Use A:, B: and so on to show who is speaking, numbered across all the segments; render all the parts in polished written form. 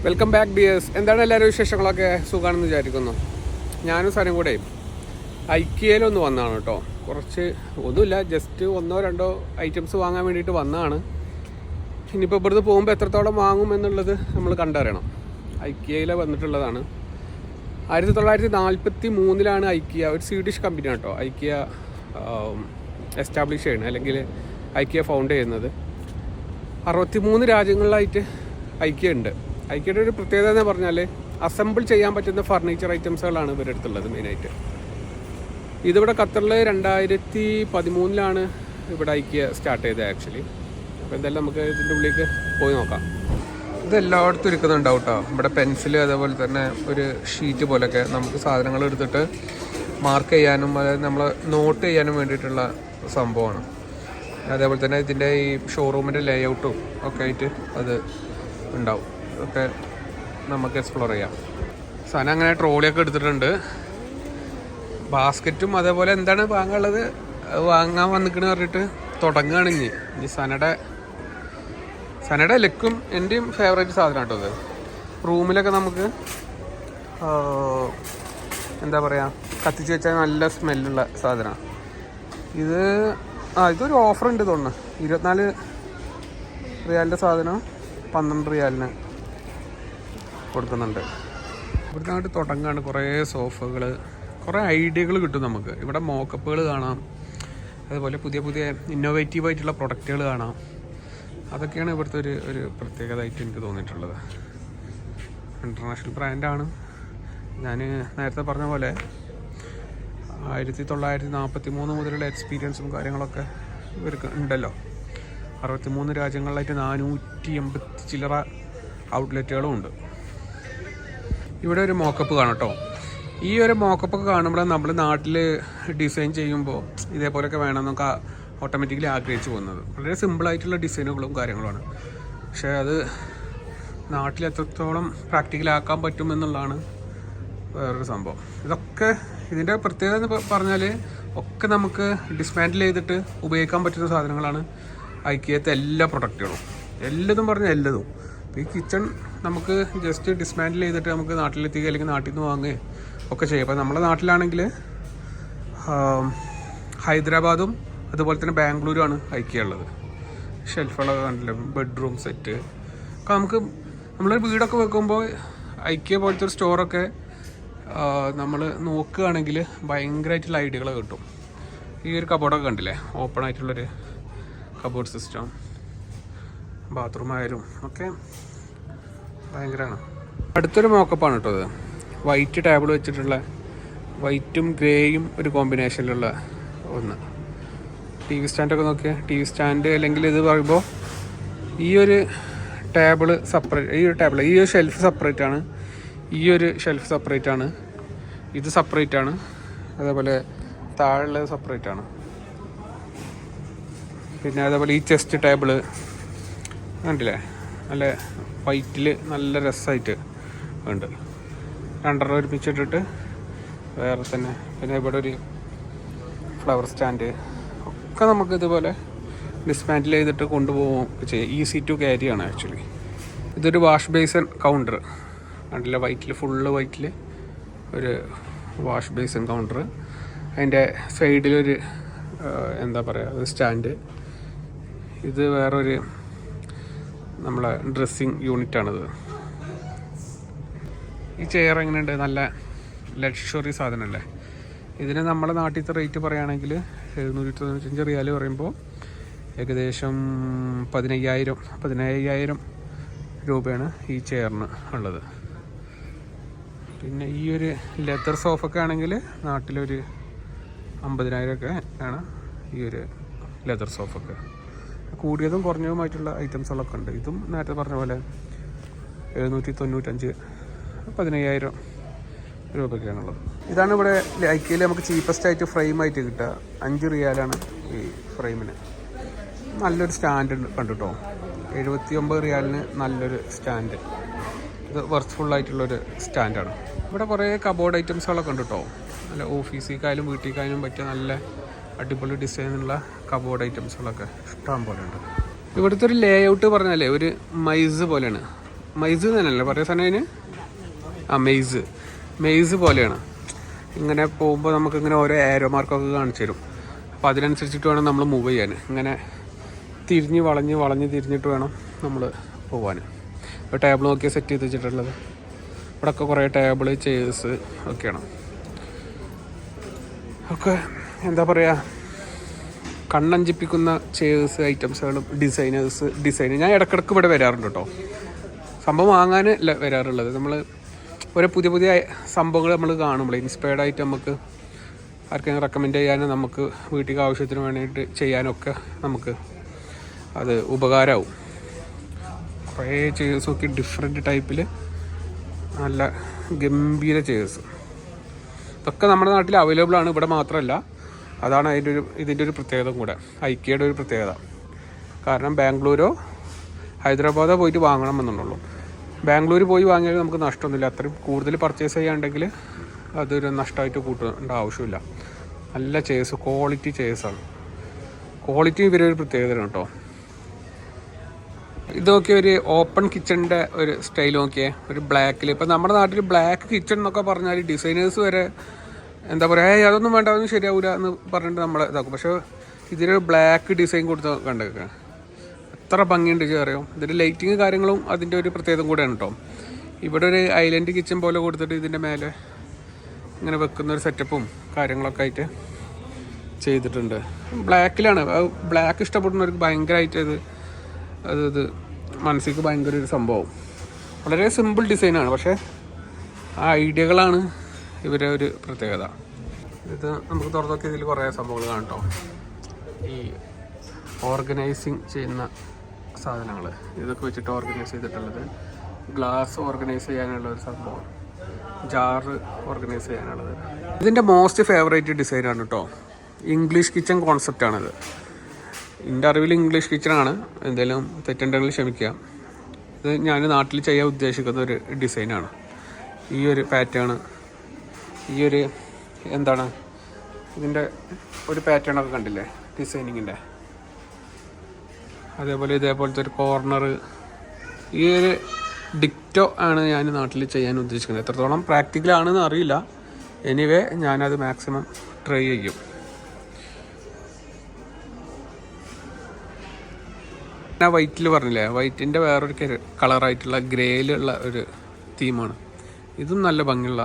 A: Welcome back dears. എന്താണ് എല്ലാവരും വിശേഷങ്ങളൊക്കെ? സുഖമാണെന്ന് വിചാരിക്കുന്നു. ഞാനും സാധനം കൂടെ ഐക്യയിലൊന്ന് വന്നതാണ് കേട്ടോ. കുറച്ച് ഒന്നുമില്ല, ജസ്റ്റ് 1-2 ഐറ്റംസ് വാങ്ങാൻ വേണ്ടിയിട്ട് വന്നതാണ്. ഇനിയിപ്പോൾ ഇവിടുന്ന് പോകുമ്പോൾ എത്രത്തോളം വാങ്ങും എന്നുള്ളത് നമ്മൾ കണ്ടറിയണം. ഐക്യയിൽ വന്നിട്ടുള്ളതാണ്. 1943 ഐക്യ, ഒരു സ്വീഡിഷ് കമ്പനിയാണ് കേട്ടോ ഐക്യ എസ്റ്റാബ്ലിഷ് ചെയ്യുന്നത്, അല്ലെങ്കിൽ ഐക്യ ഫൗണ്ട് ചെയ്യുന്നത്. 63 രാജ്യങ്ങളിലായിട്ട് ഐക്യ ഉണ്ട്. ഐക്യയുടെ ഒരു പ്രത്യേകത എന്ന് പറഞ്ഞാൽ അസംബിൾ ചെയ്യാൻ പറ്റുന്ന ഫർണിച്ചർ ഐറ്റംസുകളാണ് ഇവരുടെ അടുത്തുള്ളത് മെയിനായിട്ട്. ഇതിവിടെ ഖത്തറിൽ 2013 ഇവിടെ ഐക്യ സ്റ്റാർട്ട് ചെയ്തത് ആക്ച്വലി. അപ്പോൾ എന്തായാലും നമുക്ക് ഇതിൻ്റെ ഉള്ളിലേക്ക് പോയി നോക്കാം. ഇത് എല്ലായിടത്തും ഇരിക്കുന്നുണ്ടാവും കേട്ടോ. ഇവിടെ പെൻസിൽ, അതേപോലെ തന്നെ ഒരു ഷീറ്റ് പോലെയൊക്കെ നമുക്ക് സാധനങ്ങൾ എടുത്തിട്ട് മാർക്ക് ചെയ്യാനും അതായത് നമ്മൾ നോട്ട് ചെയ്യാനും വേണ്ടിയിട്ടുള്ള സംഭവമാണ്. അതേപോലെ തന്നെ ഇതിൻ്റെ ഈ ഷോറൂമിൻ്റെ ലേഔട്ടും ഒക്കെ ആയിട്ട് അത് ഉണ്ടാവും. ഒക്കെ നമുക്ക് എക്സ്പ്ലോർ ചെയ്യാം. സാധനം അങ്ങനെ ട്രോളിയൊക്കെ എടുത്തിട്ടുണ്ട്, ബാസ്ക്കറ്റും. അതേപോലെ എന്താണ് വാങ്ങാനുള്ളത് വാങ്ങാൻ വന്നിക്കണെന്ന് പറഞ്ഞിട്ട് തുടങ്ങുകയാണ്. ഇനി സനയുടെ ലെക്കും എൻ്റെയും ഫേവറേറ്റ് സാധനം കേട്ടോ ഇത്. റൂമിലൊക്കെ നമുക്ക് എന്താ പറയുക, കത്തിച്ച് വെച്ചാൽ നല്ല സ്മെല്ലുള്ള സാധനമാണ് ഇത്. ഇതൊരു ഓഫർ ഉണ്ട് തോന്നുന്നു. 24 റിയാലിൻ്റെ സാധനം 12 റിയാലിന് കൊടുക്കുന്നുണ്ട്. ഇവിടുത്തെ അങ്ങോട്ട് തുടങ്ങാണ്. കുറേ സോഫകൾ, കുറേ ഐഡിയകൾ കിട്ടും നമുക്ക്. ഇവിടെ മോക്കപ്പുകൾ കാണാം, അതുപോലെ പുതിയ പുതിയ ഇന്നോവേറ്റീവ് ആയിട്ടുള്ള പ്രൊഡക്റ്റുകൾ കാണാം. അതൊക്കെയാണ് ഇവിടുത്തെ ഒരു പ്രത്യേകതയായിട്ട് എനിക്ക് തോന്നിയിട്ടുള്ളത്. ഇൻ്റർനാഷണൽ ബ്രാൻഡാണ്. ഞാൻ നേരത്തെ പറഞ്ഞ പോലെ 1943 മുതലുള്ള എക്സ്പീരിയൻസും കാര്യങ്ങളൊക്കെ ഇവർക്ക് ഉണ്ടല്ലോ. 63 രാജ്യങ്ങളിലായിട്ട് 480 ചില്ലറ ഔട്ട്ലെറ്റുകളും ഉണ്ട്. ഇവിടെ ഒരു മോക്കപ്പ് കാണാം കേട്ടോ. ഈ ഒരു മോക്കപ്പൊക്കെ കാണുമ്പോൾ നമ്മൾ നാട്ടിൽ ഡിസൈൻ ചെയ്യുമ്പോൾ ഇതേപോലെയൊക്കെ വേണമെന്നൊക്കെ ഓട്ടോമാറ്റിക്കലി ആഗ്രഹിച്ചു പോകുന്നത്. വളരെ സിമ്പിളായിട്ടുള്ള ഡിസൈനുകളും കാര്യങ്ങളുമാണ്. പക്ഷേ അത് നാട്ടിൽ എത്രത്തോളം പ്രാക്ടിക്കലാക്കാൻ പറ്റുമെന്നുള്ളതാണ് വേറൊരു സംഭവം. ഇതൊക്കെ ഇതിൻ്റെ പ്രത്യേകത എന്ന് പറഞ്ഞാൽ ഒക്കെ നമുക്ക് ഡിസ്മാൻഡിൽ ചെയ്തിട്ട് ഉപയോഗിക്കാൻ പറ്റുന്ന സാധനങ്ങളാണ് ഐക്യത്തെ എല്ലാ പ്രൊഡക്റ്റുകളും. എല്ലതും പറഞ്ഞാൽ എല്ലതും. ഈ കിച്ചൺ നമുക്ക് ജസ്റ്റ് ഡിസ്മാൻഡിൽ ചെയ്തിട്ട് നമുക്ക് നാട്ടിലെത്തിക്കുക, അല്ലെങ്കിൽ നാട്ടിൽ നിന്ന് വാങ്ങുകയും ഒക്കെ ചെയ്യും. അപ്പോൾ നമ്മുടെ നാട്ടിലാണെങ്കിൽ ഹൈദരാബാദും അതുപോലെ തന്നെ ബാംഗ്ലൂരുമാണ് ഐക്യ ഉള്ളത്. ഷെൽഫുകളൊക്കെ കണ്ടില്ല, ബെഡ്റൂം സെറ്റ് ഒക്കെ. നമ്മളൊരു വീടൊക്കെ വെക്കുമ്പോൾ ഐക്യ പോലത്തെ ഒരു സ്റ്റോറൊക്കെ നമ്മൾ നോക്കുകയാണെങ്കിൽ ഭയങ്കരമായിട്ടുള്ള ഐഡിയകൾ കിട്ടും. ഈ ഒരു കബോർഡൊക്കെ കണ്ടില്ലേ, ഓപ്പൺ ആയിട്ടുള്ളൊരു കബോർഡ് സിസ്റ്റം. ബാത്റൂം ആയാലും ഒക്കെ ഭയങ്കരമാണ്. അടുത്തൊരു മോക്കപ്പാണ് കേട്ടോ അത്. വൈറ്റ് ടേബിൾ വെച്ചിട്ടുള്ള, വൈറ്റും ഗ്രേയും ഒരു കോമ്പിനേഷനിലുള്ള ഒന്ന്. ടി വി സ്റ്റാൻഡൊക്കെ നോക്കിയാൽ, ടി വി സ്റ്റാൻഡ് അല്ലെങ്കിൽ ഇത് പറയുമ്പോൾ ഈ ഒരു ടേബിള് സെപ്പറേറ്റ്, ഈ ഒരു ഷെൽഫ് സെപ്പറേറ്റ് ആണ്, ഈ ഒരു ഷെൽഫ് സെപ്പറേറ്റ് ആണ്, ഇത് സെപ്പറേറ്റ് ആണ്, അതേപോലെ താഴെ സെപ്പറേറ്റ് ആണ്. പിന്നെ അതേപോലെ ഈ ചെസ്റ്റ് ടേബിള് കണ്ടില്ലേ, നല്ല വൈറ്റിൽ നല്ല രസമായിട്ട് ഉണ്ട്. 2 ഒരുമിച്ചിട്ടിട്ട് വേറെ തന്നെ. പിന്നെ ഇവിടെ ഒരു ഫ്ലവർ സ്റ്റാൻഡ് ഒക്കെ നമുക്ക് ഇതുപോലെ ഡിസ്മാൻഡിൽ ചെയ്തിട്ട് കൊണ്ടുപോകും ചെയ്യാം. ഈസി ടു ക്യാരി ആണ് ആക്ച്വലി. ഇതൊരു വാഷ് ബേസിൻ കൗണ്ടർ കണ്ടില്ല, വൈറ്റിൽ, ഫുള്ള് വൈറ്റിൽ ഒരു വാഷ് ബേസിൻ കൗണ്ടർ. അതിൻ്റെ സൈഡിലൊരു എന്താ പറയുക, ഒരു സ്റ്റാൻഡ്. ഇത് വേറൊരു നമ്മളെ ഡ്രസ്സിങ് യൂണിറ്റാണിത്. ഈ ചെയർ എങ്ങനെയുണ്ട്? നല്ല ലക്ഷറി സാധനമല്ലേ. ഇതിന് നമ്മുടെ നാട്ടിലത്തെ റേറ്റ് പറയുകയാണെങ്കിൽ 795 റിയാൽ പറയുമ്പോൾ ഏകദേശം 15,000 രൂപയാണ് ഈ ചെയറിന് ഉള്ളത്. പിന്നെ ഈ ഒരു ലെതർ സോഫൊക്കെ ആണെങ്കിൽ നാട്ടിലൊരു 50,000 ഒക്കെ ആണ് ഈ ഒരു ലെതർ സോഫൊക്കെ. കൂടിയതും കുറഞ്ഞതുമായിട്ടുള്ള ഐറ്റംസുകളൊക്കെ ഉണ്ട്. ഇതും നേരത്തെ പറഞ്ഞ പോലെ 795, 15,000 രൂപയ്ക്കാണുള്ളത്. ഇതാണ് ഇവിടെ ഐക്യയിൽ നമുക്ക് ചീപ്പസ്റ്റ് ആയിട്ട് ഫ്രെയിമായിട്ട് കിട്ടുക. 5 റിയാലാണ് ഈ ഫ്രെയിമിന്. നല്ലൊരു സ്റ്റാൻഡ് കണ്ടു കേട്ടോ. 79 റിയാലിന് നല്ലൊരു സ്റ്റാൻഡ്. ഇത് വർക്ക്ഫുള്ളായിട്ടുള്ളൊരു സ്റ്റാൻഡാണ്. ഇവിടെ കുറേ കബോർഡ് ഐറ്റംസുകളൊക്കെ ഉണ്ട് കേട്ടോ. നല്ല ഓഫീസിലേക്കായാലും വീട്ടിലേക്കായാലും പറ്റിയ നല്ല അടിപൊളി ഡിസൈനുള്ള കബോർഡ് ഐറ്റംസുകളൊക്കെ ഇഷ്ടം പോലെ ഉണ്ട്. ഇവിടുത്തെ ഒരു ലേ ഔട്ട് പറഞ്ഞാലേ ഒരു മൈസ് പോലെയാണ്. മൈസ് തന്നെയല്ലേ പറയുക സാധനം അതിന്? മെയ്സ് പോലെയാണ്. ഇങ്ങനെ പോകുമ്പോൾ നമുക്കിങ്ങനെ ഓരോ ആരോ മാർക്കൊക്കെ കാണിച്ചു തരും. അപ്പോൾ അതിനനുസരിച്ചിട്ട് വേണം നമ്മൾ മൂവ് ചെയ്യാൻ. ഇങ്ങനെ വളഞ്ഞ് തിരിഞ്ഞിട്ട് വേണം നമ്മൾ പോകാൻ. ഇപ്പോൾ ടേബിൾ നോക്കിയാൽ സെറ്റ് ചെയ്ത് വെച്ചിട്ടുള്ളത്. ഇവിടെയൊക്കെ കുറേ ടേബിൾ, ചെയേഴ്സ് ഒക്കെയാണ്. ഒക്കെ എന്താ പറയുക, കണ്ണഞ്ചിപ്പിക്കുന്ന ചെയേഴ്സ് ഐറ്റംസുകളും ഡിസൈൻ ഞാൻ ഇടയ്ക്കിടയ്ക്ക് ഇവിടെ വരാറുണ്ട് കേട്ടോ. സംഭവം വാങ്ങാൻ അല്ല വരാറുള്ളത്. നമ്മൾ ഓരോ പുതിയ സംഭവങ്ങൾ നമ്മൾ കാണുമ്പോൾ ഇൻസ്പയർഡ് ആയിട്ട് നമുക്ക് ആർക്കെങ്കിലും റെക്കമെൻഡ് ചെയ്യാനും നമുക്ക് വീട്ടിൽ ആവശ്യത്തിന് വേണ്ടിയിട്ട് ചെയ്യാനൊക്കെ നമുക്ക് അത് ഉപകാരമാവും. കുറേ ചെയേഴ്സ് നോക്കി ഡിഫറെൻറ്റ് ടൈപ്പിൽ നല്ല ഗംഭീര ചെയേഴ്സ് ഇതൊക്കെ നമ്മുടെ നാട്ടിൽ അവൈലബിൾ ആണ്. ഇവിടെ മാത്രമല്ല, അതാണ് ഇതിൻ്റെ ഒരു പ്രത്യേകത കൂടെ, ഐക്യയുടെ ഒരു പ്രത്യേകത. കാരണം ബാംഗ്ലൂരോ ഹൈദരാബാദോ പോയിട്ട് വാങ്ങണമെന്നുള്ളൂ. ബാംഗ്ലൂർ പോയി വാങ്ങിയാൽ നമുക്ക് നഷ്ടമൊന്നുമില്ല. അത്രയും കൂടുതൽ പർച്ചേസ് ചെയ്യാണ്ടെങ്കിൽ അതൊരു നഷ്ടമായിട്ട് കൂട്ടേണ്ട ആവശ്യമില്ല. നല്ല ചെയേഴ്സ്, ക്വാളിറ്റി ചെയേഴ്സാണ്. ക്വാളിറ്റി ഇവരൊരു പ്രത്യേകതയാണ് കേട്ടോ. ഇതൊക്കെ ഒരു ഓപ്പൺ കിച്ചണിൻ്റെ ഒരു സ്റ്റൈൽ നോക്കിയേ, ഒരു ബ്ലാക്കിൽ. ഇപ്പം നമ്മുടെ നാട്ടിൽ ബ്ലാക്ക് കിച്ചൺ എന്നൊക്കെ പറഞ്ഞാൽ ഡിസൈനേഴ്സ് വരെ എന്താ പറയുക, അതൊന്നും വേണ്ട, അതൊന്നും ശരിയാവില്ല എന്ന് പറഞ്ഞിട്ട് നമ്മൾ ഇതാക്കും. പക്ഷേ ഇതിലൊരു ബ്ലാക്ക് ഡിസൈൻ കൊടുത്ത് കണ്ടേക്കുക, എത്ര ഭംഗിയുണ്ട് അറിയോ. ഇതിൻ്റെ ലൈറ്റിങ് കാര്യങ്ങളും അതിൻ്റെ ഒരു പ്രത്യേകത കൂടെയാണ് കേട്ടോ. ഇവിടെ ഒരു ഐലൻഡ് കിച്ചൺ പോലെ കൊടുത്തിട്ട് ഇതിൻ്റെ മേലെ ഇങ്ങനെ വെക്കുന്നൊരു സെറ്റപ്പും കാര്യങ്ങളൊക്കെ ആയിട്ട് ചെയ്തിട്ടുണ്ട്. ബ്ലാക്കിലാണ്. ബ്ലാക്ക് ഇഷ്ടപ്പെടുന്നവർക്ക് ഭയങ്കരമായിട്ട് ഇത് മനസ്സിലേക്ക് ഭയങ്കര ഒരു സംഭവം. വളരെ സിമ്പിൾ ഡിസൈനാണ്, പക്ഷേ ആ ഐഡിയകളാണ് ഇവരെ ഒരു പ്രത്യേകത. ഇത് നമുക്ക് തുറന്നൊക്കെ ഇതിൽ കുറേ സംഭവങ്ങൾ കാണാം കേട്ടോ. ഈ ഓർഗനൈസിങ് ചെയ്യുന്ന സാധനങ്ങൾ ഇതൊക്കെ വെച്ചിട്ട് ഓർഗനൈസ് ചെയ്തിട്ടുള്ളത്. ഗ്ലാസ് ഓർഗനൈസ് ചെയ്യാനുള്ള ഒരു സംഭവം, ജാറ് ഓർഗനൈസ് ചെയ്യാനുള്ളത്. ഇതിൻ്റെ മോസ്റ്റ് ഫേവറേറ്റ് ഡിസൈനാണ് കേട്ടോ. ഇംഗ്ലീഷ് കിച്ചൺ കോൺസെപ്റ്റാണിത്. എൻ്റെ അറിവിൽ ഇംഗ്ലീഷ് കിച്ചണാണ്. എന്തെങ്കിലും തെറ്റുണ്ടെങ്കിൽ ക്ഷമിക്കുക. ഇത് ഞാൻ നാട്ടിൽ ചെയ്യാൻ ഉദ്ദേശിക്കുന്ന ഒരു ഡിസൈനാണ്. ഈ ഒരു പാറ്റേൺ, ഈ ഒരു എന്താണ് ഇതിൻ്റെ ഒരു പാറ്റേണൊക്കെ കണ്ടില്ലേ ഡിസൈനിങ്ങിൻ്റെ. അതേപോലെ ഇതേപോലത്തെ ഒരു കോർണർ, ഈ ഒരു ഡിക്റ്റോ ആണ് ഞാൻ നാട്ടിൽ ചെയ്യാൻ ഉദ്ദേശിക്കുന്നത്. എത്രത്തോളം പ്രാക്ടിക്കലാണെന്ന് അറിയില്ല. എനിവേ ഞാനത് മാക്സിമം ട്രൈ ചെയ്യും. വൈറ്റിൽ പറഞ്ഞില്ലേ, വൈറ്റിൻ്റെ വേറൊരു കളറായിട്ടുള്ള ഗ്രേയിലുള്ള ഒരു തീമാണ്. ഇതും നല്ല ഭംഗിയുള്ള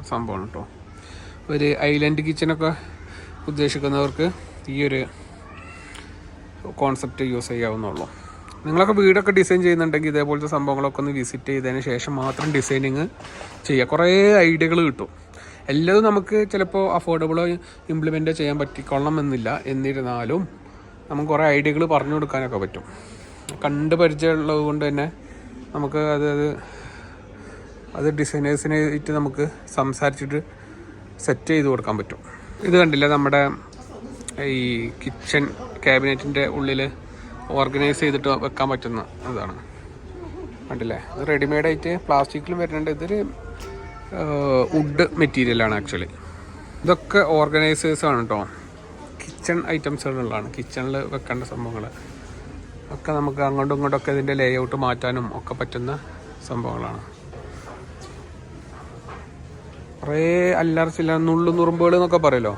A: സംഭവമാണ് കേട്ടോ. ഒരു ഐലൻഡ് കിച്ചനൊക്കെ ഉദ്ദേശിക്കുന്നവർക്ക് ഈ ഒരു കോൺസെപ്റ്റ് യൂസ് ചെയ്യാവുന്നുള്ളൂ. നിങ്ങളൊക്കെ വീടൊക്കെ ഡിസൈൻ ചെയ്യുന്നുണ്ടെങ്കിൽ ഇതേപോലത്തെ സംഭവങ്ങളൊക്കെ ഒന്ന് വിസിറ്റ് ചെയ്തതിന് ശേഷം മാത്രം ഡിസൈനിങ് ചെയ്യുക. കുറേ ഐഡിയകൾ കിട്ടും. എല്ലതും നമുക്ക് ചിലപ്പോൾ അഫോർഡബിളോ ഇംപ്ലിമെൻ്റ് ചെയ്യാൻ പറ്റിക്കൊള്ളണം എന്നില്ല. എന്നിരുന്നാലും നമുക്ക് കുറേ ഐഡിയകൾ പറഞ്ഞു കൊടുക്കാനൊക്കെ പറ്റും. കണ്ട് പരിചയമുള്ളത് കൊണ്ട് തന്നെ നമുക്ക് അത് ഡിസൈനേഴ്സിനായിട്ട് നമുക്ക് സംസാരിച്ചിട്ട് സെറ്റ് ചെയ്ത് കൊടുക്കാൻ പറ്റും. ഇത് കണ്ടില്ല, നമ്മുടെ ഈ കിച്ചൺ ക്യാബിനറ്റിൻ്റെ ഉള്ളിൽ ഓർഗനൈസ് ചെയ്തിട്ട് വെക്കാൻ പറ്റുന്ന ഇതാണ്. കണ്ടില്ലേ, ഇത് റെഡിമെയ്ഡായിട്ട് പ്ലാസ്റ്റിക്കിലും വരുന്നുണ്ട്. ഇതൊരു വുഡ് മെറ്റീരിയലാണ് ആക്ച്വലി. ഇതൊക്കെ ഓർഗനൈസേഴ്സാണ് കേട്ടോ. കിച്ചൺ ഐറ്റംസുകളുള്ളതാണ്. കിച്ചണിൽ വെക്കേണ്ട സംഭവങ്ങൾ ഒക്കെ നമുക്ക് അങ്ങോട്ടും ഇങ്ങോട്ടൊക്കെ ഇതിൻ്റെ ലേഔട്ട് മാറ്റാനും ഒക്കെ പറ്റുന്ന സംഭവങ്ങളാണ്. കുറേ അല്ലറച്ചില്ല നുറുമ്പുകൾ എന്നൊക്കെ പറയുമല്ലോ,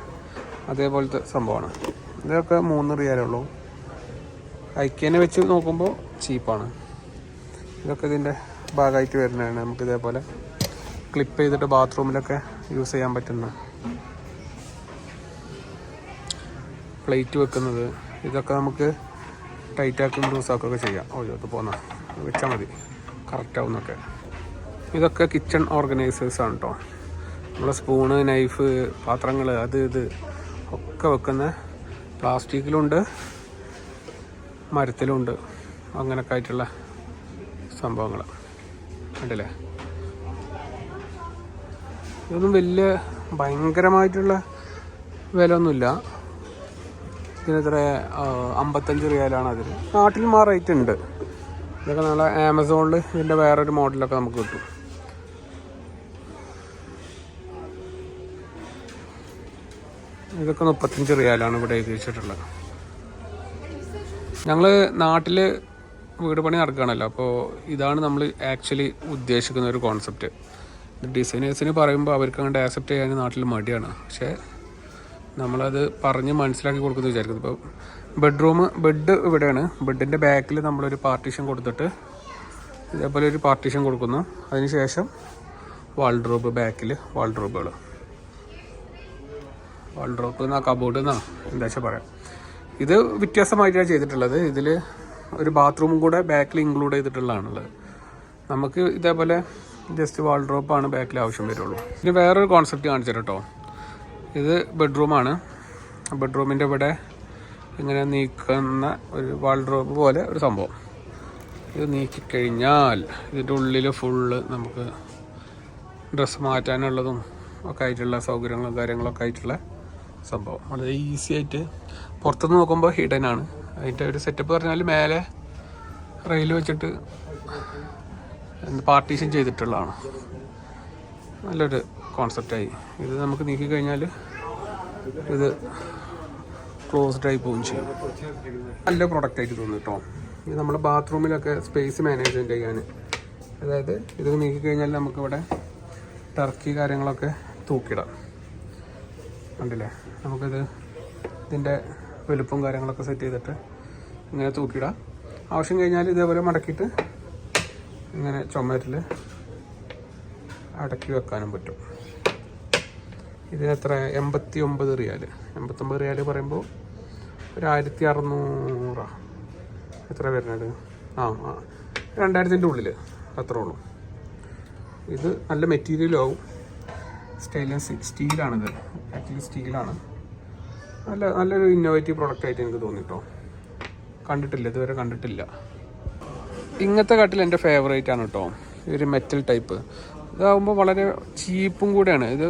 A: അതേപോലത്തെ സംഭവമാണ്. ഇതൊക്കെ 3 റിയാലേ ഉള്ളൂ. ഐക്യനെ വെച്ച് നോക്കുമ്പോൾ ചീപ്പാണ്. ഇതൊക്കെ ഇതിൻ്റെ ഭാഗമായിട്ട് വരുന്നതാണ്. നമുക്ക് ഇതേപോലെ ക്ലിപ്പ് ചെയ്തിട്ട് ബാത്റൂമിലൊക്കെ യൂസ് ചെയ്യാൻ പറ്റുന്ന പ്ലേറ്റ് വെക്കുന്നത്. ഇതൊക്കെ നമുക്ക് ടൈറ്റാക്കും ലൂസാക്കുകയൊക്കെ ചെയ്യാം. ഇത് പോന്ന വെച്ചാൽ മതി, കറക്റ്റാവുന്നൊക്കെ. ഇതൊക്കെ കിച്ചൺ ഓർഗനൈസേഴ്സാണ് കേട്ടോ. നമ്മളെ സ്പൂണ്, നൈഫ്, പാത്രങ്ങൾ, ഇത് ഒക്കെ വെക്കുന്ന പ്ലാസ്റ്റിക്കിലുണ്ട്, മരത്തിലുണ്ട്, അങ്ങനെയൊക്കെ ആയിട്ടുള്ള സംഭവങ്ങൾ കണ്ടില്ലേ. ഇതൊന്നും വലിയ ഭയങ്കരമായിട്ടുള്ള വില ഒന്നുമില്ല. ഇതിനെത്ര 55 റിയാലാണ് അതിന്. നാട്ടിൽ റേറ്റ് ഉണ്ട്. ഇതൊക്കെ നല്ല ആമസോണിൽ ഇതിൻ്റെ വേറൊരു മോഡലൊക്കെ നമുക്ക് കിട്ടും. ഇതൊക്കെ 35 റിയാലാണ് ഇവിടെ എഴുതി വെച്ചിട്ടുള്ളത്. ഞങ്ങൾ നാട്ടിൽ വീട് പണി നടക്കുകയാണല്ലോ. അപ്പോൾ ഇതാണ് നമ്മൾ ആക്ച്വലി ഉദ്ദേശിക്കുന്ന ഒരു കോൺസെപ്റ്റ്. ഡിസൈനേഴ്സിന് പറയുമ്പോൾ അവർക്ക് അങ്ങോട്ട് ആക്സെപ്റ്റ് ചെയ്യാൻ നാട്ടിൽ മടിയാണ്. പക്ഷേ നമ്മളത് പറഞ്ഞ് മനസ്സിലാക്കി കൊടുക്കുന്നത് വിചാരിക്കുന്നത്. ഇപ്പോൾ ബെഡ് ഇവിടെയാണ്. ബെഡിൻ്റെ ബാക്കിൽ നമ്മളൊരു പാർട്ടീഷൻ കൊടുത്തിട്ട് ഇതേപോലെ ഒരു പാർട്ടീഷൻ കൊടുക്കുന്നു. അതിനുശേഷം വാൾഡ്രോബ്, ബാക്കിൽ വാൾഡ്രോബുകൾ, വാൾഡ്രോബ് എന്നാ കബോർഡ് എന്നാ എന്താ വെച്ചാൽ പറയാം. ഇത് വ്യത്യാസമായിട്ടാണ് ചെയ്തിട്ടുള്ളത്. ഇതിൽ ഒരു ബാത്റൂമും കൂടെ ബാക്കിൽ ഇൻക്ലൂഡ് ചെയ്തിട്ടുള്ളതാണുള്ളത്. നമുക്ക് ഇതേപോലെ ജസ്റ്റ് വാൾഡ്രോപ്പാണ് ബാക്കിൽ ആവശ്യം വരുള്ളൂ. ഇനി വേറൊരു കോൺസെപ്റ്റ് കാണിച്ചു കേട്ടോ. ഇത് ബെഡ്റൂമാണ്. ബെഡ്റൂമിൻ്റെ ഇവിടെ ഇങ്ങനെ നീക്കുന്ന ഒരു വാൾഡ്രോബ് പോലെ ഒരു സംഭവം. ഇത് നീക്കിക്കഴിഞ്ഞാൽ ഇതിൻ്റെ ഉള്ളിൽ ഫുള്ള് നമുക്ക് ഡ്രസ്സ് മാറ്റാനുള്ളതും ഒക്കെ ആയിട്ടുള്ള സൗകര്യങ്ങളും കാര്യങ്ങളൊക്കെ ആയിട്ടുള്ള സംഭവം. വളരെ ഈസി ആയിട്ട് പുറത്തുനിന്ന് നോക്കുമ്പോൾ ഹിഡൻ ആണ്. അതിൻ്റെ ഒരു സെറ്റപ്പ് പറഞ്ഞാൽ മേലെ റെയിൽ വെച്ചിട്ട് പാർട്ടീഷൻ ചെയ്തിട്ടുള്ളതാണ്. നല്ലൊരു കോൺസെപ്റ്റായി. ഇത് നമുക്ക് നീക്കി കഴിഞ്ഞാൽ ഇത് ക്ലോസ്ഡ് ആയി പോവുകയും ചെയ്യും. നല്ല പ്രൊഡക്റ്റായിട്ട് തോന്നും കേട്ടോ. ഇത് നമ്മുടെ ബാത്റൂമിലൊക്കെ സ്പേസ് മാനേജ്മെൻറ്റ് ചെയ്യാൻ. അതായത് ഇത് നീക്കിക്കഴിഞ്ഞാൽ നമുക്കിവിടെ ടർക്കി കാര്യങ്ങളൊക്കെ തൂക്കിടാം. കണ്ടില്ലേ? നമുക്കിത് ഇതിൻ്റെ വലുപ്പവും കാര്യങ്ങളൊക്കെ സെറ്റ് ചെയ്തിട്ട് ഇങ്ങനെ തൂക്കിയിടാം. ആവശ്യം കഴിഞ്ഞാൽ ഇതേപോലെ മടക്കിയിട്ട് ഇങ്ങനെ ചുമരിൽ അടക്കി വെക്കാനും പറ്റും. ഇതിനെത്ര 89 റിയാൽ. 89 റിയാൽ പറയുമ്പോൾ ഒരു 1600 എത്ര വരുന്നത്? 2000-ൻ്റെ ഉള്ളിൽ അത്രേ ഉള്ളൂ. ഇത് നല്ല മെറ്റീരിയലും ആവും. സ്റ്റെയിൻലെസ് സ്റ്റീലാണിത്. ആക്ച്വലി സ്റ്റീലാണ്. നല്ലൊരു ഇന്നോവേറ്റീവ് പ്രൊഡക്റ്റായിട്ട് എനിക്ക് തോന്നിട്ടോ. കണ്ടിട്ടില്ല, ഇതുവരെ കണ്ടിട്ടില്ല. ഇങ്ങനത്തെ കട്ടിൽ എൻ്റെ ഫേവറേറ്റ് ആണ് കേട്ടോ. ഒരു മെറ്റൽ ടൈപ്പ്. ഇതാകുമ്പോൾ വളരെ ചീപ്പും കൂടെയാണ്. ഇത്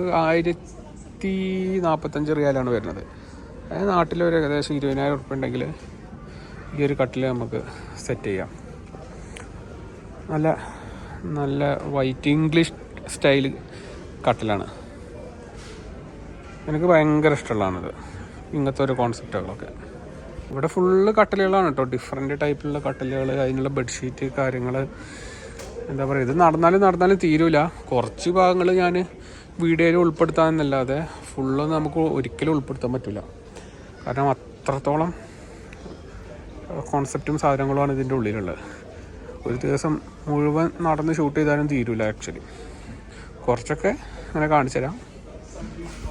A: 1045 റിയാലാണ് വരുന്നത്. അതായത് നാട്ടിലൊരു ഏകദേശം 20,000 ഉറുപ്പിക ഉണ്ടെങ്കിൽ ഈ ഒരു കട്ടിൽ നമുക്ക് സെറ്റ് ചെയ്യാം. നല്ല വൈറ്റ് ഇംഗ്ലീഷ് സ്റ്റൈൽ കട്ടിലാണ്. എനിക്ക് ഭയങ്കര ഇഷ്ടമുള്ളതാണിത്, ഇങ്ങനത്തെ ഒരു കോൺസെപ്റ്റുകളൊക്കെ. ഇവിടെ ഫുള്ള് കട്ടിലുകളാണ് കേട്ടോ. ഡിഫറെൻറ്റ് ടൈപ്പിലുള്ള കട്ടിലുകൾ, അതിനുള്ള ബെഡ്ഷീറ്റ് കാര്യങ്ങൾ. എന്താ പറയുക, ഇത് നടന്നാലും തീരൂല. കുറച്ച് ഭാഗങ്ങൾ ഞാൻ വീഡിയോയിൽ ഉൾപ്പെടുത്താമെന്നല്ലാതെ ഫുള്ളൊന്നും നമുക്ക് ഒരിക്കലും ഉൾപ്പെടുത്താൻ പറ്റില്ല. കാരണം അത്രത്തോളം കോൺസെപ്റ്റും സാധനങ്ങളുമാണ് ഇതിൻ്റെ ഉള്ളിലുള്ളത്. ഒരു ദിവസം മുഴുവൻ നടന്ന് ഷൂട്ട് ചെയ്താലും തീരൂല ആക്ച്വലി. കുറച്ചൊക്കെ അങ്ങനെ കാണിച്ചു തരാം.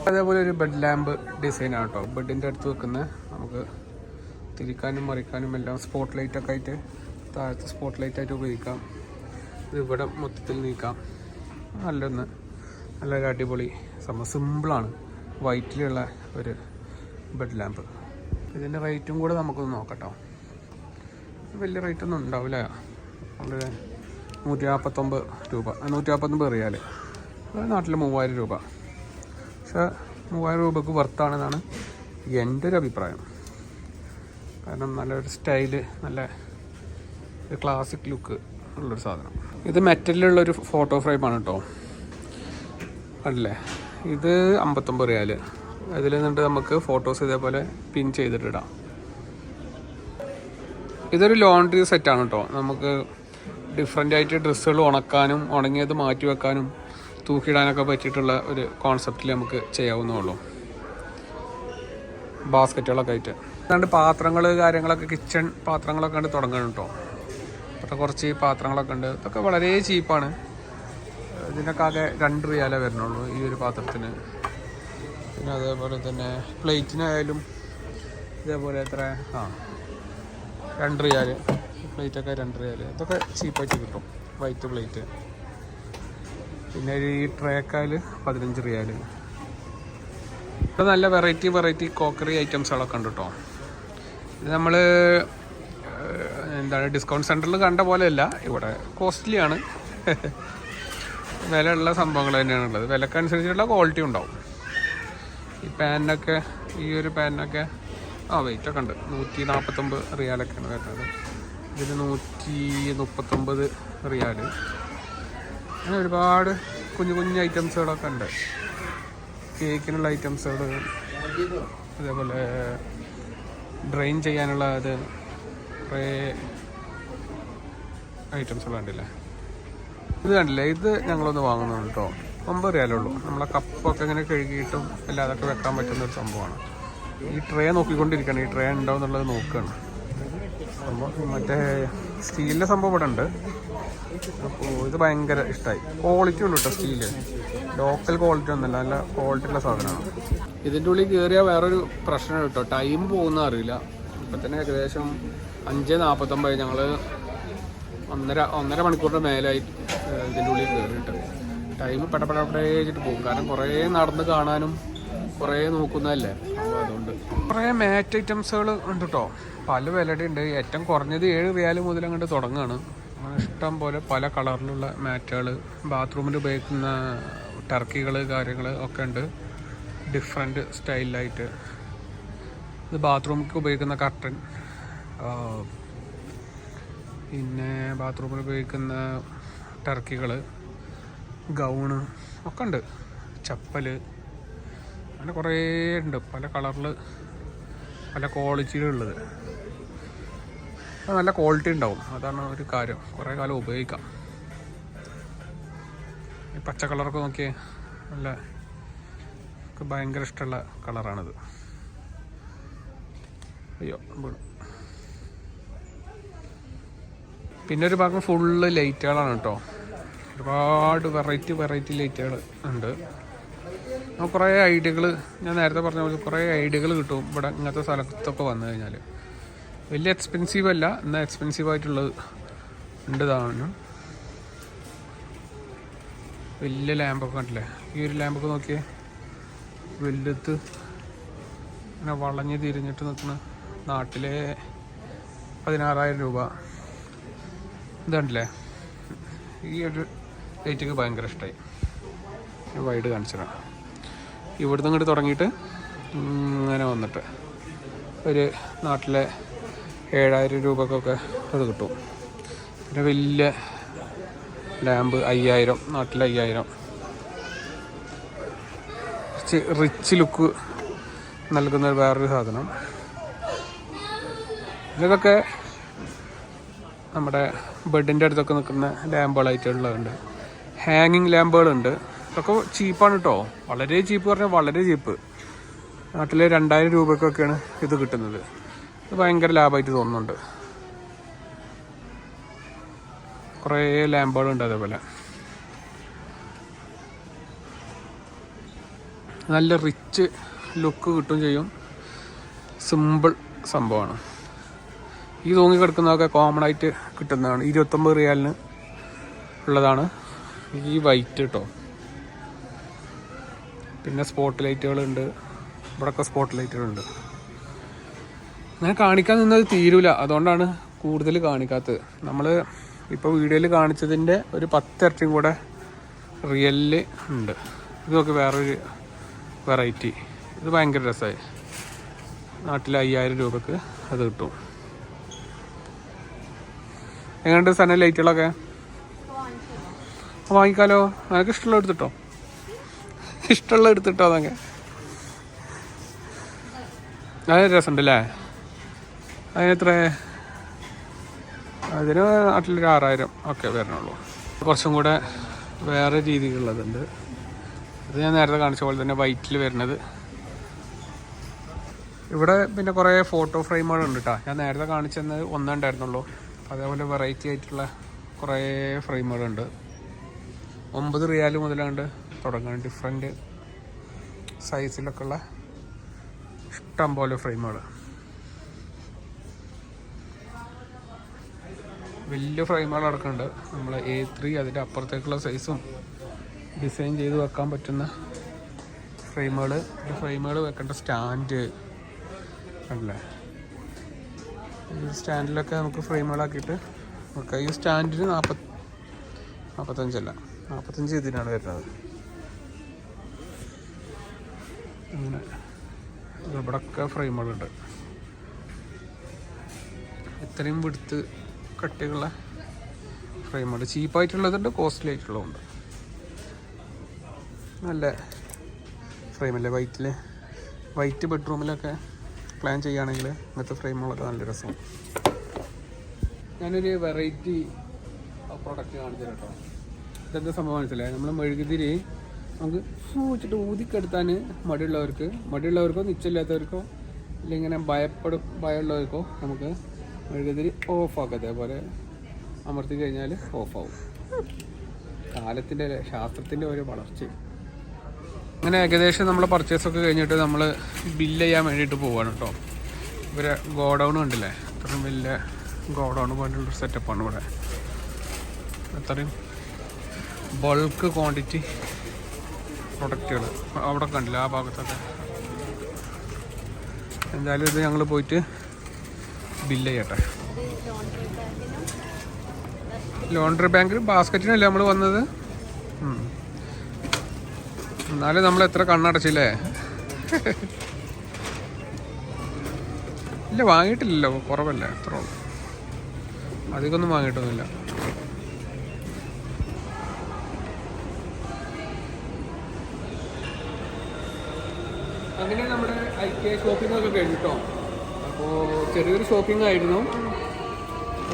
A: അതേപോലെ ഒരു ബെഡ് ലാമ്പ് ഡിസൈനാണ് കേട്ടോ. ബെഡിൻ്റെ അടുത്ത് വെക്കുന്ന, നമുക്ക് തിരിക്കാനും മറിക്കാനും എല്ലാം സ്പോട്ട് ലൈറ്റൊക്കെ ആയിട്ട്, താഴത്ത് സ്പോട്ട് ലൈറ്റായിട്ട് ഉപയോഗിക്കാം. ഇത് ഇവിടെ മൊത്തത്തിൽ നീക്കാം. നല്ലൊരു അടിപൊളി സംഭവം. സിമ്പിളാണ്. വൈറ്റിലുള്ള ഒരു ബെഡ് ലാമ്പ്. ഇതിൻ്റെ റേറ്റും കൂടെ നമുക്കൊന്ന് നോക്കട്ടോ. വലിയ റേറ്റൊന്നും ഉണ്ടാവില്ല. വളരെ 149 രൂപ, 149 റിയാൽ. നാട്ടിൽ 3000 രൂപ. പക്ഷേ 3000 രൂപക്ക് വർത്താണെന്നാണ് എൻ്റെ ഒരു അഭിപ്രായം. കാരണം നല്ലൊരു സ്റ്റൈല്, നല്ല ക്ലാസിക് ലുക്ക് ഉള്ളൊരു സാധനം. ഇത് മെറ്റലിലുള്ളൊരു ഫോട്ടോ ഫ്രെയിമാണ് കേട്ടോ. അല്ലേ, ഇത് 59 റിയാൽ. അതിൽ നിന്നിട്ട് നമുക്ക് ഫോട്ടോസ് ഇതേപോലെ പിൻ ചെയ്തിട്ടിടാം. ഇതൊരു ലോണ്ട്രി സെറ്റാണ് കേട്ടോ. നമുക്ക് ഡിഫറെൻ്റ് ആയിട്ട് ഡ്രസ്സുകൾ ഉണക്കാനും ഉണങ്ങിയത് മാറ്റി വെക്കാനും തൂക്കിയിടാനൊക്കെ പറ്റിയിട്ടുള്ള ഒരു കോൺസെപ്റ്റിൽ നമുക്ക് ചെയ്യാവുന്നതുള്ളൂ. ബാസ്ക്കറ്റുകളൊക്കെ ആയിട്ട്. അതുകൊണ്ട് പാത്രങ്ങൾ കാര്യങ്ങളൊക്കെ, കിച്ചൺ പാത്രങ്ങളൊക്കെ ഉണ്ട് തുടങ്ങണം കേട്ടോ. അപ്പോൾ കുറച്ച് പാത്രങ്ങളൊക്കെ ഉണ്ട്. ഇതൊക്കെ വളരെ ചീപ്പാണ്. ഇതിനൊക്കെ ആകെ 2 റിയാലേ വരുന്നുള്ളൂ ഈ ഒരു പാത്രത്തിന്. പിന്നെ അതേപോലെ തന്നെ പ്ലേറ്റിനായാലും ഇതേപോലെ എത്ര 2 റിയാൽ. പ്ലേറ്റൊക്കെ 2 റിയാൽ. ഇതൊക്കെ ചീപ്പായിട്ട് കിട്ടും, വൈറ്റ് പ്ലേറ്റ്. പിന്നെ ഈ ട്രേക്കായാൽ 15 റിയാൽ. ഇപ്പോൾ നല്ല വെറൈറ്റി കോക്കറി ഐറ്റംസുകളൊക്കെ ഉണ്ട് കേട്ടോ. ഇത് നമ്മൾ എന്താണ് ഡിസ്കൗണ്ട് സെൻറ്ററിൽ കണ്ട പോലെയല്ല, ഇവിടെ കോസ്റ്റ്ലിയാണ്. വില ഉള്ള സംഭവങ്ങൾ തന്നെയാണുള്ളത്. വിലക്കനുസരിച്ചുള്ള ക്വാളിറ്റി ഉണ്ടാവും. ഈ പാനിനൊക്കെ, ഈ ഒരു പാനിനൊക്കെ വെയിറ്റൊക്കെ ഉണ്ട്. 149 റിയാലൊക്കെയാണ് വരുന്നത്. ഇതിന് 139 റിയാൽ. അങ്ങനെ ഒരുപാട് കുഞ്ഞു ഐറ്റംസുകളൊക്കെ ഉണ്ട്. കേക്കിനുള്ള ഐറ്റംസുകൾ, അതേപോലെ ഡ്രെയിൻ ചെയ്യാനുള്ള അത് കുറേ ഐറ്റംസുകൾ കണ്ടില്ലേ. ഇത് കണ്ടില്ലേ, ഇത് ഞങ്ങളൊന്ന് വാങ്ങുന്നുണ്ട് കേട്ടോ. 50 റിയാലുള്ളൂ. നമ്മളെ കപ്പൊക്കെ ഇങ്ങനെ കഴുകിയിട്ടും അല്ലാതൊക്കെ വെക്കാൻ പറ്റുന്ന ഒരു സംഭവമാണ്. ഈ ട്രേ നോക്കിക്കൊണ്ടിരിക്കണം, ഈ ട്രേ ഉണ്ടോ എന്നുള്ളത് നോക്കുകയാണ്. സംഭവം മറ്റേ സ്റ്റീലിൻ്റെ സംഭവം ഇവിടെ ഉണ്ട്. അപ്പോൾ ഇത് ഭയങ്കര ഇഷ്ടമായി. ക്വാളിറ്റി ഉണ്ട് കേട്ടോ, സ്റ്റീല് ലോക്കൽ ക്വാളിറ്റി ഒന്നുമല്ല, നല്ല ക്വാളിറ്റി ഉള്ള സാധനമാണ്. ഇതിൻ്റെ ഉള്ളിൽ കയറിയാൽ വേറൊരു പ്രശ്നം കേട്ടോ, ടൈം പോകുന്ന അറിയില്ല. ഇപ്പം തന്നെ ഏകദേശം 5:49 ഞങ്ങൾ ഒന്നര മണിക്കൂറിൻ്റെ മേലായി ഇതിൻ്റെ ഉള്ളിൽ കയറിയിട്ട്. ടൈം പെടപ്പെടപ്പെടേച്ചിട്ട് പോകും, കാരണം കുറേ നടന്ന് കാണാനും കുറേ നോക്കുന്നതല്ലേ. അപ്പോൾ അതുകൊണ്ട് കുറേ മാറ്റ് ഐറ്റംസുകൾ ഉണ്ട് കേട്ടോ, പല വിലയുടെ ഉണ്ട്. ഏറ്റവും കുറഞ്ഞത് 7 റിയാൽ മുതൽ അങ്ങോട്ട് തുടങ്ങുകയാണ്. ഇഷ്ടം പോലെ പല കളറിലുള്ള മാറ്റുകൾ, ബാത്റൂമിൽ ഉപയോഗിക്കുന്ന ടർക്കികൾ കാര്യങ്ങൾ ഒക്കെ ഉണ്ട് ഡിഫറെൻറ്റ് സ്റ്റൈലിലായിട്ട്. ഇത് ബാത്റൂമിലേക്ക് ഉപയോഗിക്കുന്ന കർട്ടൻ, പിന്നെ ബാത്റൂമിൽ ഉപയോഗിക്കുന്ന ടർക്കികൾ, ഗൗണ് ഒക്കെ ഉണ്ട്, ചപ്പൽ, അങ്ങനെ കുറേ ഉണ്ട് പല കളറിൽ പല ക്വാളിറ്റിയിലുള്ളത്. നല്ല ക്വാളിറ്റി ഉണ്ടാവും, അതാണ് ഒരു കാര്യം. കുറേ കാലം ഉപയോഗിക്കാം. ഈ പച്ച കളറൊക്കെ നോക്കിയേ, നല്ല ഭയങ്കര ഇഷ്ടമുള്ള കളറാണിത്. അയ്യോ വീണു. പിന്നെ ഒരു ഭാഗം ഫുള്ള് ലൈറ്റുകളാണ് കേട്ടോ. ഒരുപാട് വെറൈറ്റി ലൈറ്റുകൾ ഉണ്ട്. നമുക്ക് കുറേ ഐഡിയകൾ, ഞാൻ നേരത്തെ പറഞ്ഞ പോലെ കുറേ ഐഡിയകൾ കിട്ടും ഇവിടെ ഇങ്ങനത്തെ സ്ഥലത്തൊക്കെ വന്നു കഴിഞ്ഞാൽ. വലിയ എക്സ്പെൻസീവ് അല്ല, എന്നാൽ എക്സ്പെൻസീവ് ആയിട്ടുള്ളത് ഉണ്ട്. താനും വലിയ ലാമ്പൊക്കെ കണ്ടില്ലേ, ഈ ഒരു ലാമ്പൊക്കെ നോക്കിയേ, വലുത് ഇങ്ങനെ വളഞ്ഞ് തിരിഞ്ഞിട്ട് നിൽക്കുന്ന, നാട്ടിലെ 16,000 രൂപ. ഇത് കണ്ടില്ലേ, ഈ ഒരു ലൈറ്റൊക്കെ ഭയങ്കര ഇഷ്ടമായി. വൈഡ് കാണിച്ചതാണ്. ഇവിടുന്ന് ഇങ്ങോട്ട് തുടങ്ങിയിട്ട് ഇങ്ങനെ വന്നിട്ട് ഒരു നാട്ടിലെ 7,000 രൂപക്കൊക്കെ അത് കിട്ടും. പിന്നെ വലിയ ലാമ്പ് 5,000, നാട്ടിലെ 5,000. റിച്ച് ലുക്ക് നൽകുന്ന വേറൊരു സാധനം. ഇതൊക്കെ നമ്മുടെ ബെഡിൻ്റെ അടുത്തൊക്കെ നിൽക്കുന്ന ലാമ്പുകളായിട്ടുള്ളതുണ്ട്. ഹാങ്ങിങ് ലാമ്പുകളുണ്ട്. ഇതൊക്കെ ചീപ്പാണ് കേട്ടോ, വളരെ ചീപ്പ് പറഞ്ഞാൽ വളരെ ചീപ്പ്. നാട്ടിലെ 2,000 രൂപക്കൊക്കെയാണ് ഇത് കിട്ടുന്നത്. ഇത് ഭയങ്കര ലാഭമായിട്ട് തോന്നുന്നുണ്ട്. കുറേ ലാമ്പുകളുണ്ട് അതേപോലെ. നല്ല റിച്ച് ലുക്ക് കിട്ടും ചെയ്യും. സിമ്പിൾ സംഭവമാണ്. ഈ തൂങ്ങി കിടക്കുന്നതൊക്കെ കോമൺ ആയിട്ട് കിട്ടുന്നതാണ്. 29 റിയാലിന് ഉള്ളതാണ് ഈ വൈറ്റ് കേട്ടോ. പിന്നെ സ്പോട്ട് ലൈറ്റുകളുണ്ട്, ഇവിടെയൊക്കെ സ്പോട്ട് ലൈറ്റുകളുണ്ട്. അങ്ങനെ കാണിക്കാൻ നിന്നത് തീരൂല, അതുകൊണ്ടാണ് കൂടുതൽ കാണിക്കാത്തത്. നമ്മൾ ഇപ്പോൾ വീഡിയോയിൽ കാണിച്ചതിൻ്റെ ഒരു 10 ഇരട്ടിയും കൂടെ റിയലിൽ ഉണ്ട്. ഇതൊക്കെ വേറൊരു വെറൈറ്റി. ഇത് ഭയങ്കര രസമായി. നാട്ടിൽ 5,000 രൂപക്ക് അത് കിട്ടും. എങ്ങനെയുണ്ട് സന ലൈറ്റുകളൊക്കെ? വാങ്ങിക്കാലോ, നിനക്ക് ഇഷ്ടമുള്ള എടുത്തിട്ടോ, ഇഷ്ടമുള്ള എടുത്തിട്ടോ. അതൊക്കെ അത് രസമുണ്ടല്ലേ. അതിനെത്ര? അതിന് നാട്ടിലൊരു 6,000 ഒക്കെ വരണുള്ളൂ. കുറച്ചും കൂടെ വേറെ രീതിയിലുള്ളതുണ്ട്. ഇത് ഞാൻ നേരത്തെ കാണിച്ച പോലെ തന്നെ വൈറ്റിൽ വരുന്നത്. ഇവിടെ പിന്നെ കുറേ ഫോട്ടോ ഫ്രെയിമുകളുണ്ട് കേട്ടോ. ഞാൻ നേരത്തെ കാണിച്ചെന്ന് ഒന്നേ ഉണ്ടായിരുന്നുള്ളൂ. അതേപോലെ വെറൈറ്റി ആയിട്ടുള്ള കുറേ ഫ്രെയിമുകളുണ്ട്. 9 റിയാൽ മുതലാണ്ട് തുടങ്ങാൻ ഡിഫറെൻറ്റ് സൈസിലൊക്കെ ഉള്ള ഇഷ്ടം പോലെ ഫ്രെയിമുകൾ. വലിയ ഫ്രെയിമുകൾ അടക്കമുണ്ട്. നമ്മൾ A3 അതിൻ്റെ അപ്പുറത്തേക്കുള്ള സൈസും ഡിസൈൻ ചെയ്ത് വെക്കാൻ പറ്റുന്ന ഫ്രെയിമുകൾ. ഈ ഫ്രെയിമുകൾ വെക്കേണ്ട സ്റ്റാൻഡ് അല്ലേ, ഈ സ്റ്റാൻഡിലൊക്കെ നമുക്ക് ഫ്രെയിമുകളാക്കിയിട്ട് വെക്കാം. ഈ സ്റ്റാൻഡിന് 45 ഇതിനാണ് വരുന്നത്. അങ്ങനെ ഇവിടെയൊക്കെ ഫ്രെയിമുകളുണ്ട്. ഇത്രയും വിടുത്ത് കട്ടിയുള്ള ഫ്രെയിമുകൾ ചീപ്പായിട്ടുള്ളതുണ്ട്, കോസ്റ്റ്ലി ആയിട്ടുള്ളതുണ്ട്. നല്ല ഫ്രെയിമല്ലേ വൈറ്റ് ബെഡ്റൂമിലൊക്കെ പ്ലാൻ ചെയ്യുകയാണെങ്കിൽ ഇങ്ങനത്തെ ഫ്രെയിമുകളൊക്കെ നല്ല രസമാണ്. ഞാനൊരു വെറൈറ്റി പ്രൊഡക്റ്റ് കാണിച്ചു കേട്ടോ. ഇതെന്താ സംഭവം മനസ്സിലായി? നമ്മൾ മെഴുകുതിരി നമുക്ക് വെച്ചിട്ട് ഊതിക്കെടുത്താൻ മടിയുള്ളവർക്കോ നിശ്ചയില്ലാത്തവർക്കോ ഇല്ല ഇങ്ങനെ ഭയമുള്ളവർക്കോ നമുക്ക് മെഴുകുതിരി ഓഫാക്കാം. അതേപോലെ അമർത്തി കഴിഞ്ഞാൽ ഓഫാവും. കാലത്തിൻ്റെ ശാസ്ത്രത്തിൻ്റെ ഒരു വളർച്ച. അങ്ങനെ ഏകദേശം നമ്മൾ പർച്ചേസൊക്കെ കഴിഞ്ഞിട്ട് നമ്മൾ ബില്ല് ചെയ്യാൻ വേണ്ടിയിട്ട് പോവുകയാണ് കേട്ടോ. ഇവരെ ഗോഡൗൺ കണ്ടില്ലേ? അത്രയും വലിയ ഗോഡൗൺ പോലുള്ളൊരു സെറ്റപ്പാണ് ഇവിടെ. അത്രയും ബൾക്ക് ക്വാണ്ടിറ്റി പ്രൊഡക്റ്റുകൾ അവിടെ കണ്ടില്ല ആ ഭാഗത്തൊക്കെ. എന്തായാലും ഇത് ഞങ്ങൾ പോയിട്ട് ബില്ല് ചെയ്യട്ടെ. ലോണ്ടറി ബാങ്കിൽ ബാസ്ക്കറ്റിനല്ലേ നമ്മൾ വന്നത്? എന്നാലും നമ്മൾ എത്ര കണ്ണടച്ചില്ലേ? ഇല്ല, വാങ്ങിയിട്ടില്ലല്ലോ, കുറവല്ലേ, എത്ര അധികമൊന്നും വാങ്ങിയിട്ടൊന്നുമില്ല. അങ്ങനെ നമ്മുടെ IKEA ഷോപ്പിംഗ് ഒക്കെ കഴിഞ്ഞിട്ടോ. അപ്പോൾ ചെറിയൊരു ഷോപ്പിംഗ് ആയിരുന്നു.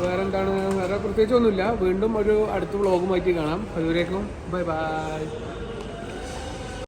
A: വേറെ എന്താണ്, വേറെ പ്രത്യേകിച്ചൊന്നുമില്ല. വീണ്ടും ഒരു അടുത്ത വ്ളോഗുമായിട്ട് കാണാം. അതുവരേക്കും ബൈ ബൈ.